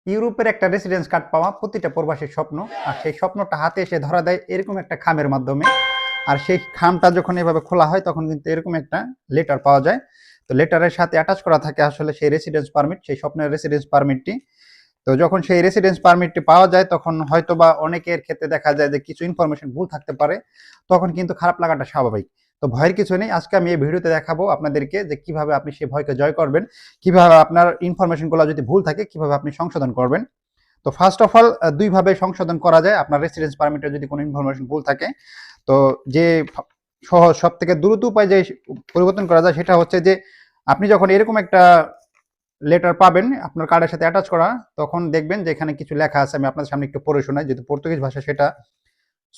ইউরোপের একটা residence card পাওয়া প্রতিটা প্রবাসীর স্বপ্ন। আর সেই স্বপ্নটা হাতে এসে ধরা দেয় এরকম একটা খামের মাধ্যমে। আর সেই খামটা যখন এভাবে খোলা হয় তখন কিন্তু এরকম একটা লেটার পাওয়া যায়। তো লেটারের সাথে অ্যাটাচ করা থাকে আসলে সেই রেসিডেন্স পারমিট, সেই স্বপ্নের রেসিডেন্স পারমিটটি। তো যখন সেই রেসিডেন্স পারমিটটি পাওয়া যায় তখন হয়তোবা অনেকের ক্ষেত্রে দেখা যায় যে কিছু ইনফরমেশন ভুল থাকতে পারে, তখন কিন্তু খারাপ লাগাটা স্বাভাবিক। তো ভয়ের কিছু নেই, আজকে আমি এই ভিডিওতে দেখাবো আপনাদেরকে যে কিভাবে আপনি সেই ভয়কে জয় করবেন, কিভাবে আপনার ইনফরমেশনগুলো যদি ভুল থাকে কিভাবে আপনি সংশোধন করবেন। তো ফার্স্ট অফ অল দুইভাবে সংশোধন করা যায় আপনার রেসিডেন্স পারমিটে যদি কোনো ইনফরমেশন ভুল থাকে। তো যে সহজ সব থেকে দ্রুত উপায় যে পরিবর্তন করা যায় সেটা হচ্ছে যে আপনি যখন এরকম একটা লেটার পাবেন আপনার কার্ডের সাথে অ্যাটাচ করা, তখন দেখবেন যে এখানে কিছু লেখা আছে। আমি আপনাদের সামনে একটু পড়ে শোনাই, যেহেতু পর্তুগিজ ভাষা। সেটা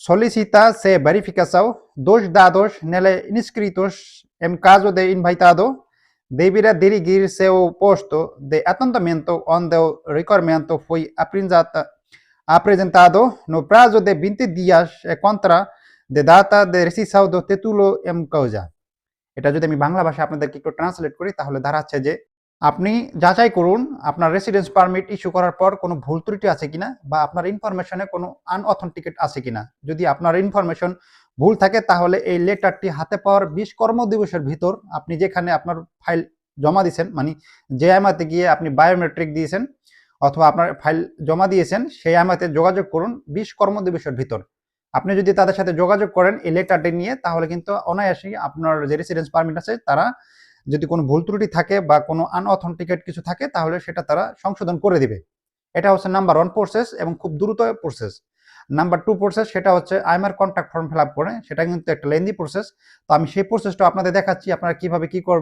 solicita se verificação dos dados nele inscritos em caso de invitado deverá dirigir-se ao posto de atendimento onde o requerimento foi apresentado no prazo de 20 dias contra de data de recepção do título em causa। এটা যদি আমি বাংলা ভাষায় আপনাদেরকে একটু translate করি তাহলে দাঁড়াচ্ছে যে আপনি যাচাই করুন আপনার রেসিডেন্স পারমিট ইস্যু করার পর কোনো ভুল ত্রুটি আছে কিনা বা আপনার ইনফরমেশনে কোনো আনঅথেন্টিকেট আছে কিনা। যদি আপনার ইনফরমেশন ভুল থাকে তাহলে এই লেটারটি হাতে পাওয়ার 20 কর্মদিবসের ভিতর আপনি যেখানে আপনার ফাইল জমা দিয়েছেন, মানে যে আমাতে গিয়ে আপনি বায়োমেট্রিক দিয়েছেন অথবা আপনার ফাইল জমা দিয়েছেন সেই আমাতে যোগাযোগ করুন 20 কর্মদিবসের ভিতর। আপনি যদি তাদের সাথে যোগাযোগ করেন এই লেটারটি নিয়ে তাহলে কিন্তু অনায়াসেই আপনার যে রেসিডেন্স পারমিট আছে তারা যদি কোনো ভুল ত্রুটি থাকে বা কোনো আনঅথেন্টিকেট কিছু থাকে তাহলে সেটা তারা সংশোধন করে দিবে। এটা হচ্ছে নাম্বার 1 প্রসেস এবং খুব দ্রুত প্রসেস। নাম্বার 2 প্রসেস সেটা হচ্ছে IMR contact form fill up করে, সেটা কিন্তু একটা লেন্দি প্রসেস। তো আমি সেই প্রসেসটা আপনাদের দেখাচ্ছি আপনারা কিভাবে কি করবেন।